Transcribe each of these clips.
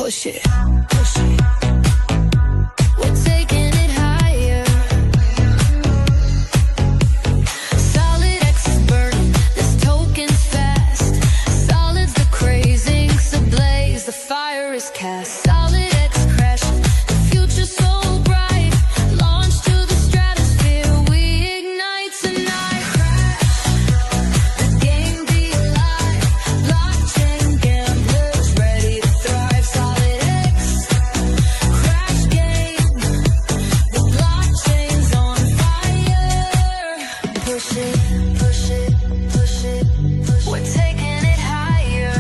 push it, push it. We're taking it higher. SolidX is burning, this token's fast. Solid's the crazy, inks ablaze, the fire is cast. SolidX crashing, the future's so bright. Launch to the stratosphere, we ignite tonight. The game be alive, blockchain gamblers ready to thrive. SolidX, crash game, the blockchain's on fire. Push it, push it, push it, push it. We're taking it higher.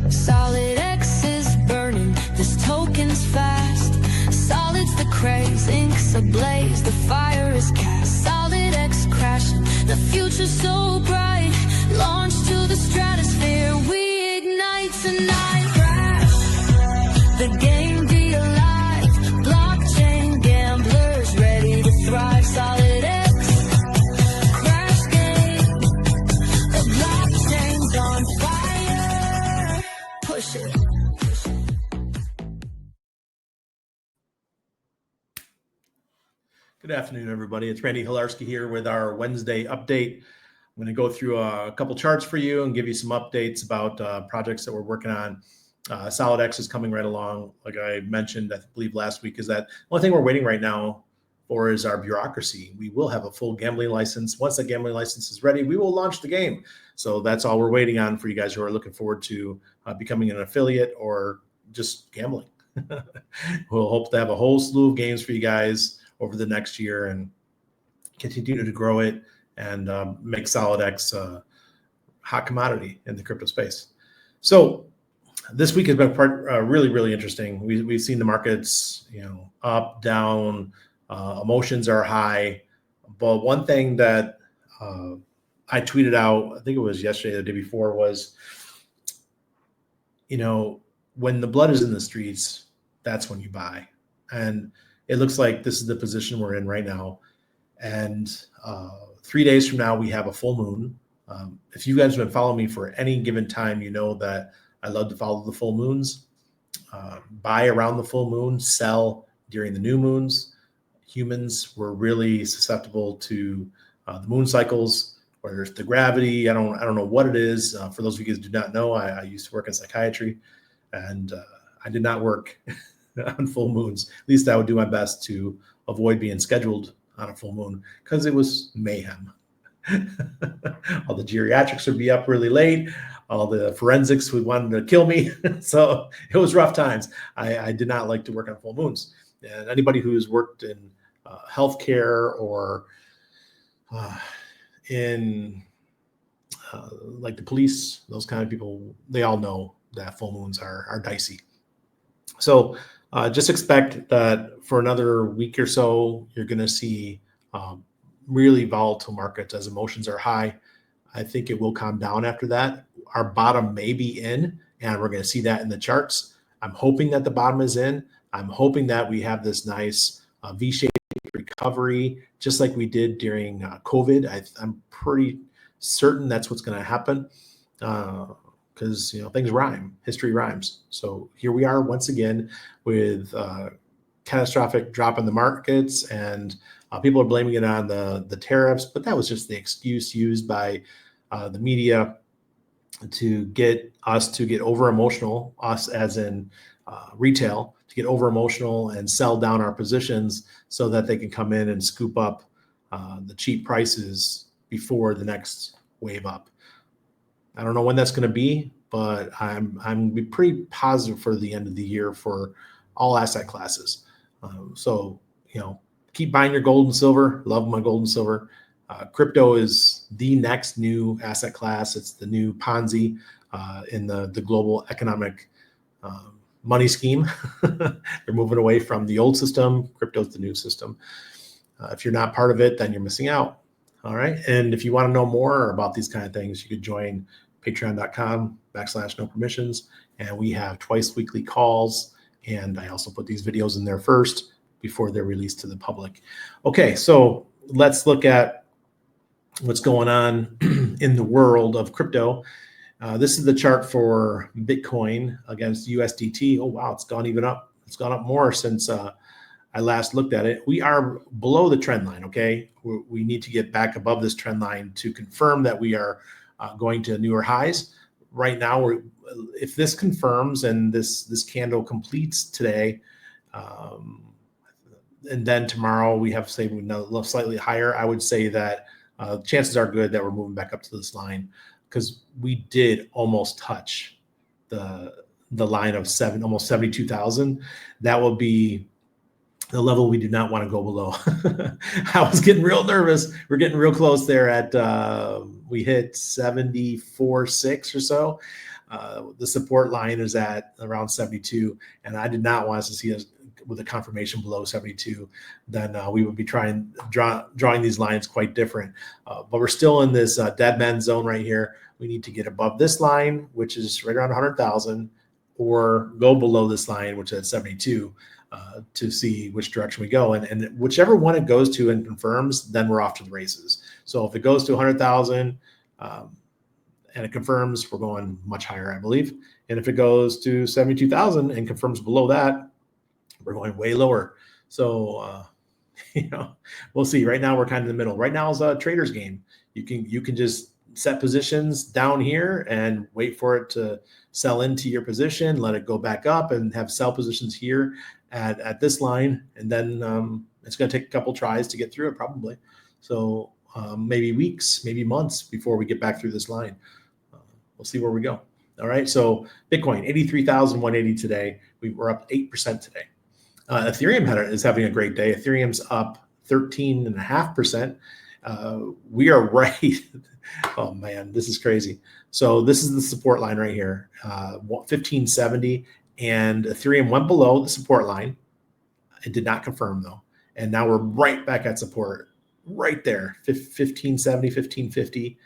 SolidX is burning, this token's fast. Solid's the craze, inks ablaze, the fire is cast. SolidX crashing, the future's so bright. Launch to the stratosphere, we ignite tonight. Crash, the game be alive. Blockchain gamblers ready to thrive. SolidX, crash game, the blockchain's on fire. Push it. Good afternoon, everybody. It's Randy Hilarski here with our Wednesday update. I'm going to go through a couple charts for you and give you some updates about projects that we're working on. SolidX is coming right along. Like I mentioned, I believe last week, is that the only thing we're waiting right now for is our bureaucracy. We will have a full gambling license. Once that gambling license is ready, we will launch the game. So that's all we're waiting on for you guys who are looking forward to becoming an affiliate or just gambling. We'll hope to have a whole slew of games for you guys over the next year and continue to grow it and make SolidX a hot commodity in the crypto space. So this week has been really, really interesting. We've seen the markets, up, down, emotions are high. But one thing that I tweeted out, I think it was yesterday or the day before, was, when the blood is in the streets, that's when you buy. And it looks like this is the position we're in right now. And 3 days from now, we have a full moon. If you guys have been following me for any given time, you know that I love to follow the full moons. Buy around the full moon, sell during the new moons. Humans were really susceptible to the moon cycles, whether it's the gravity. I don't know what it is. For those of you guys who do not know, I used to work in psychiatry, and I did not work on full moons. At least I would do my best to avoid being scheduled on a full moon because it was mayhem. All the geriatrics would be up really late. All the forensics would want to kill me. So it was rough times. I did not like to work on full moons. And anybody who's worked in healthcare or in like the police, those kind of people, they all know that full moons are dicey. So just expect that for another week or so, you're going to see really volatile markets as emotions are high. I think it will calm down after that. Our bottom may be in, and we're going to see that in the charts. I'm hoping that the bottom is in. I'm hoping that we have this nice V-shaped recovery, just like we did during COVID. I'm pretty certain that's what's going to happen. Because things rhyme, history rhymes. So here we are once again with catastrophic drop in the markets, and people are blaming it on the tariffs, but that was just the excuse used by the media to get us to get over emotional, us as in retail, to get over emotional and sell down our positions so that they can come in and scoop up the cheap prices before the next wave up. I don't know when that's going to be, but I'm pretty positive for the end of the year for all asset classes. So keep buying your gold and silver. Love my gold and silver. Crypto is the next new asset class. It's the new Ponzi in the global economic money scheme. They're moving away from the old system. Crypto's the new system. If you're not part of it, then you're missing out. All right. And if you want to know more about these kind of things, you could join patreon.com/no-permissions. And we have twice weekly calls. And I also put these videos in there first before they're released to the public. Okay, so let's look at what's going on in the world of crypto. This is the chart for Bitcoin against USDT. Oh, wow, it's gone even up. It's gone up more since I last looked at it. We are below the trend line, okay? We need to get back above this trend line to confirm that we are going to newer highs. Right now, if this confirms and this candle completes today, and then tomorrow we have, say, slightly higher, I would say that chances are good that we're moving back up to this line, because we did almost touch the line of almost 72,000. That will be the level we do not want to go below. I was getting real nervous. We're getting real close there at, we hit 74.6 or so. The support line is at around 72, and I did not want us to see us with a confirmation below 72. Then we would be drawing these lines quite different. But we're still in this dead man zone right here. We need to get above this line, which is right around 100,000, or go below this line, which is at 72, to see which direction we go. And whichever one it goes to and confirms, then we're off to the races. So if it goes to 100,000 and it confirms, we're going much higher, I believe. And if it goes to 72,000 and confirms below that, we're going way lower. So, we'll see. Right now, we're kind of in the middle. Right now is a trader's game. You can just set positions down here and wait for it to sell into your position, let it go back up, and have sell positions here at this line. And then it's going to take a couple tries to get through it, probably. So maybe weeks, maybe months before we get back through this line. We'll see where we go. All right. So Bitcoin, 83,180 today. We're up 8% today. Ethereum is having a great day. Ethereum's up 13.5%. We are right. Oh man, this is crazy. So this is the support line right here, 1570, and Ethereum went below the support line. It did not confirm though. And now we're right back at support right there. 1570, 1550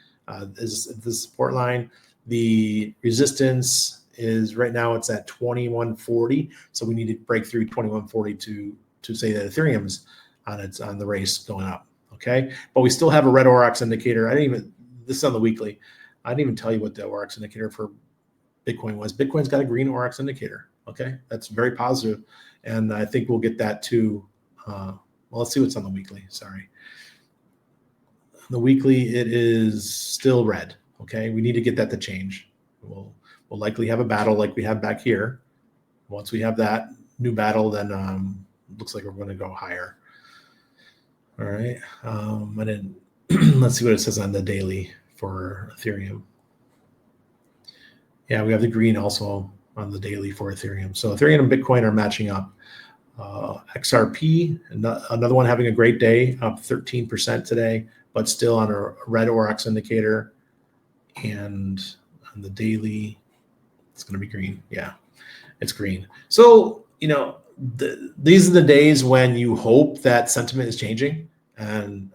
is the support line. The resistance is right now it's at 2140. So we need to break through 2140 to say that Ethereum's on the race going up. Okay. But we still have a red ORX indicator. This is on the weekly. I didn't even tell you what the ORX indicator for Bitcoin was. Bitcoin's got a green ORX indicator. Okay. That's very positive. And I think we'll get that too. Well, let's see what's on the weekly. Sorry. The weekly, it is still red. Okay. We need to get that to change. We'll likely have a battle like we have back here. Once we have that new battle, then looks like we're going to go higher. All right. Let's see what it says on the daily for Ethereum. Yeah, we have the green also on the daily for Ethereum. So Ethereum and Bitcoin are matching up. XRP, another one having a great day, up 13% today, but still on a red ORX indicator. And on the daily, it's going to be green. Yeah, it's green. So, these are the days when you hope that sentiment is changing. And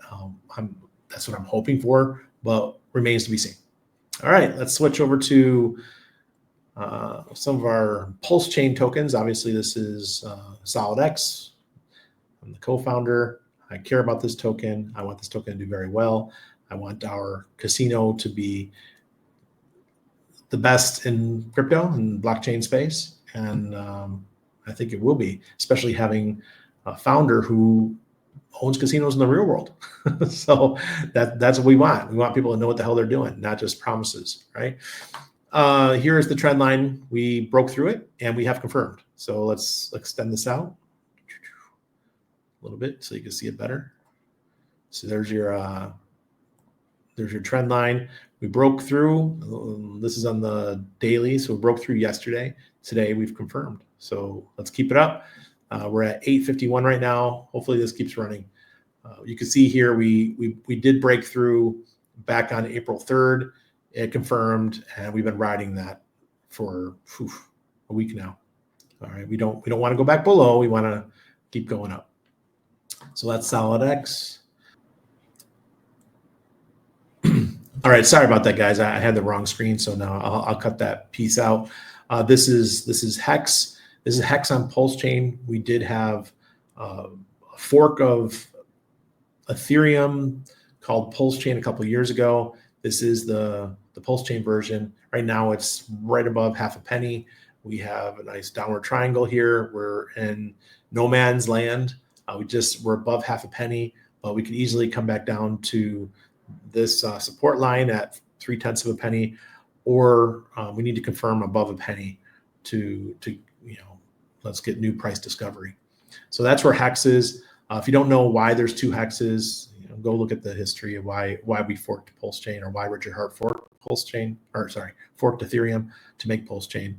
that's what I'm hoping for, but remains to be seen. All right, let's switch over to some of our Pulsechain tokens. Obviously, this is SolidX. I'm the co-founder. I care about this token. I want this token to do very well. I want our casino to be the best in crypto and blockchain space. And I think it will be, especially having a founder who owns casinos in the real world. So that's what we want. We want people to know what the hell they're doing, not just promises, right? Here is the trend line. We broke through it and we have confirmed. So let's extend this out a little bit so you can see it better. So there's your trend line. We broke through. This is on the daily. So we broke through yesterday. Today we've confirmed. So let's keep it up. We're at 851 right now. Hopefully this keeps running. You can see here we did break through back on April 3rd. It confirmed, and we've been riding that for a week now. All right, we don't want to go back below. We want to keep going up. So that's SolidX. All right, sorry about that, guys. I had the wrong screen, so now I'll cut that piece out. This is HEX. This is HEX on Pulsechain. We did have a fork of Ethereum called Pulsechain a couple of years ago. This is the Pulsechain version. Right now it's right above half a penny. We have a nice downward triangle here. We're in no man's land. We're above half a penny, but we could easily come back down to this support line at 0.3 of a penny, or we need to confirm above a penny to let's get new price discovery. So that's where HEX is. If you don't know why there's two hexes, go look at the history of why we forked Pulsechain, or why Richard Hart forked Ethereum to make Pulsechain.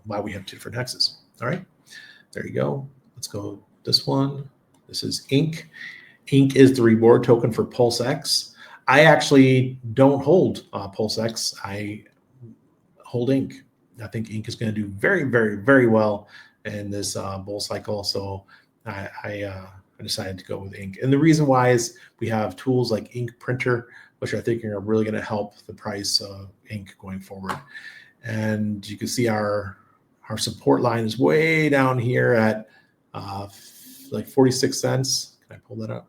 Why we have two different hexes. All right, there you go. Let's go this one. This is INC. INC is the reward token for PulseX. I actually don't hold PulseX. I hold INC. I think INC is going to do very, very, very well in this bull cycle. So I decided to go with INC. And the reason why is we have tools like Ink Printer, which I think are really going to help the price of INC going forward. And you can see our support line is way down here at like 46 cents. Can I pull that up?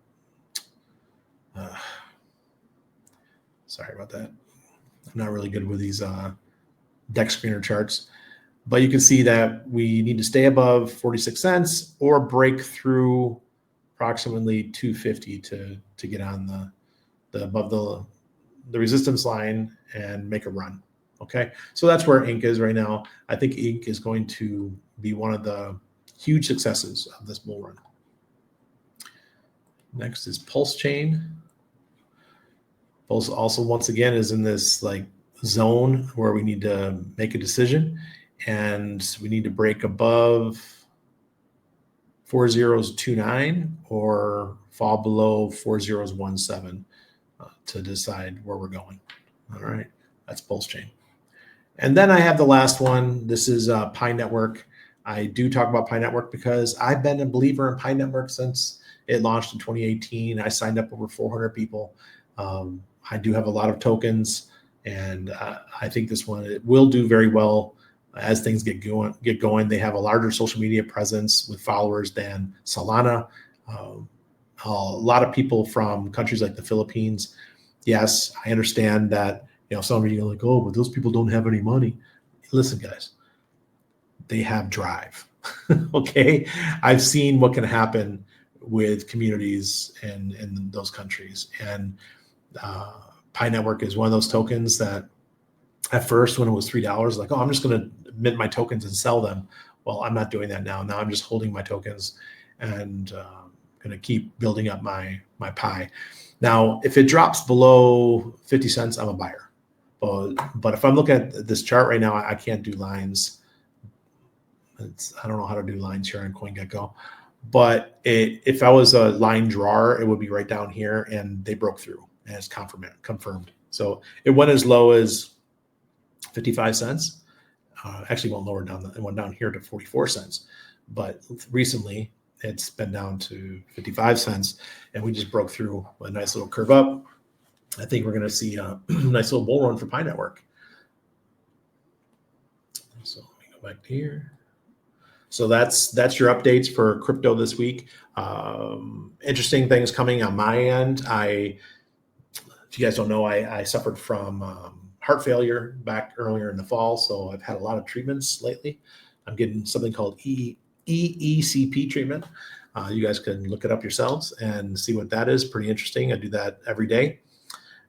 Sorry about that. I'm not really good with these deck screener charts, but you can see that we need to stay above 46 cents or break through approximately 250 to get on the above the resistance line and make a run. Okay, so that's where INC is right now. I think INC is going to be one of the huge successes of this bull run. Next is Pulsechain. Pulse also, once again, is in this like zone where we need to make a decision, and we need to break above 4029 or fall below 4017 to decide where we're going. All right, that's Pulsechain. And then I have the last one. This is Pi Network. I do talk about Pi Network because I've been a believer in Pi Network since it launched in 2018. I signed up over 400 people. I do have a lot of tokens, and I think this one, it will do very well as things get going. They have a larger social media presence with followers than Solana. A lot of people from countries like the Philippines. Yes, I understand that. Some of you are like, oh, but those people don't have any money. Listen, guys, they have drive. Okay, I've seen what can happen with communities in those countries, and Pi Network is one of those tokens that at first, when it was $3, like, oh, I'm just going to mint my tokens and sell them. Well, I'm not doing that now. Now I'm just holding my tokens and going to keep building up my Pi. Now, if it drops below 50 cents, I'm a buyer. But if I'm looking at this chart right now, I can't do lines. I don't know how to do lines here on CoinGecko. But if I was a line drawer, it would be right down here, and they broke through, and it's confirmed. So it went as low as 55 cents. Actually went lower down. It went down here to 44 cents. But recently, it's been down to 55 cents, and we just broke through a nice little curve up. I think we're going to see a nice little bull run for Pi Network. So let me go back to here. So that's your updates for crypto this week. Interesting things coming on my end. If you guys don't know, I suffered from heart failure back earlier in the fall, so I've had a lot of treatments lately. I'm getting something called EECP treatment. You guys can look it up yourselves and see what that is. Pretty interesting. I do that every day.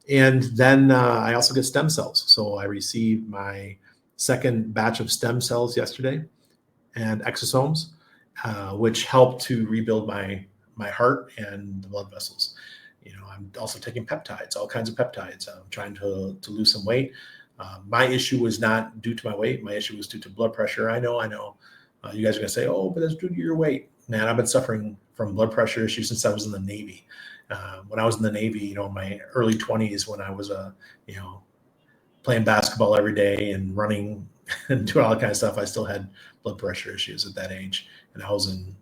And then I also get stem cells. So I received my second batch of stem cells yesterday and exosomes, which help to rebuild my heart and the blood vessels. I'm also taking peptides, all kinds of peptides. I'm trying to lose some weight. My issue was not due to my weight. My issue was due to blood pressure. I know. You guys are going to say, oh, but that's due to your weight. Man, I've been suffering from blood pressure issues since I was in the Navy. When I was in the Navy, in my early 20s, when I was, playing basketball every day and running and doing all that kind of stuff, I still had blood pressure issues at that age. And I was in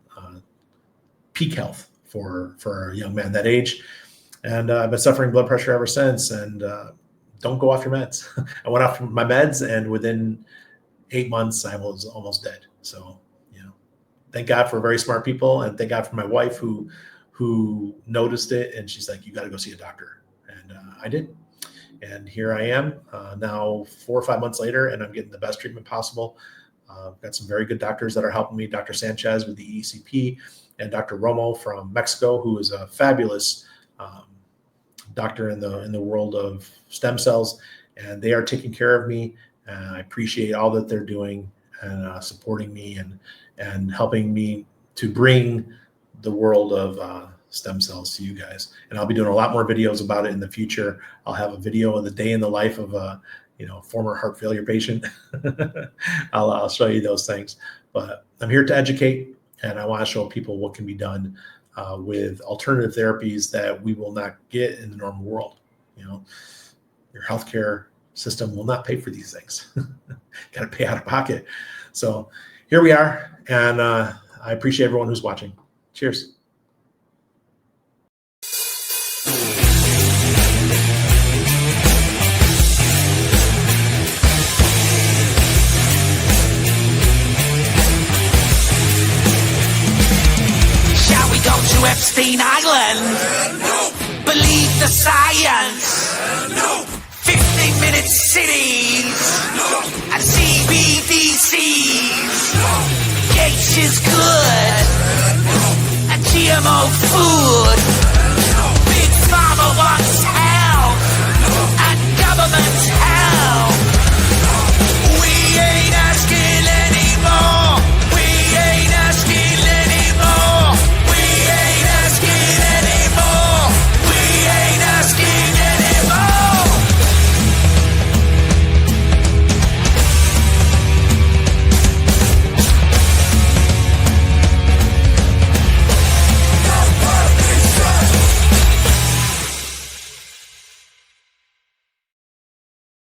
peak health for a young man that age. And I've been suffering blood pressure ever since. And don't go off your meds. I went off my meds, and within 8 months, I was almost dead. So, thank God for very smart people, and thank God for my wife who noticed it, and she's like, you got to go see a doctor. And I did. And here I am now 4 or 5 months later, and I'm getting the best treatment possible. Got some very good doctors that are helping me, Dr. Sanchez with the ECP and Dr. Romo from Mexico, who is a fabulous doctor in the world of stem cells, and they are taking care of me. And I appreciate all that they're doing and supporting me and helping me to bring the world of stem cells to you guys. And I'll be doing a lot more videos about it in the future. I'll have a video of the day in the life of a former heart failure patient. I'll show you those things. But I'm here to educate, and I want to show people what can be done with alternative therapies that we will not get in the normal world. Your healthcare system will not pay for these things. Got to pay out of pocket. So here we are, and I appreciate everyone who's watching. Cheers. Epstein Island. No. Believe the science. No. 15-minute cities. No. And CBDCs. No. Gates is good. No. And GMO food.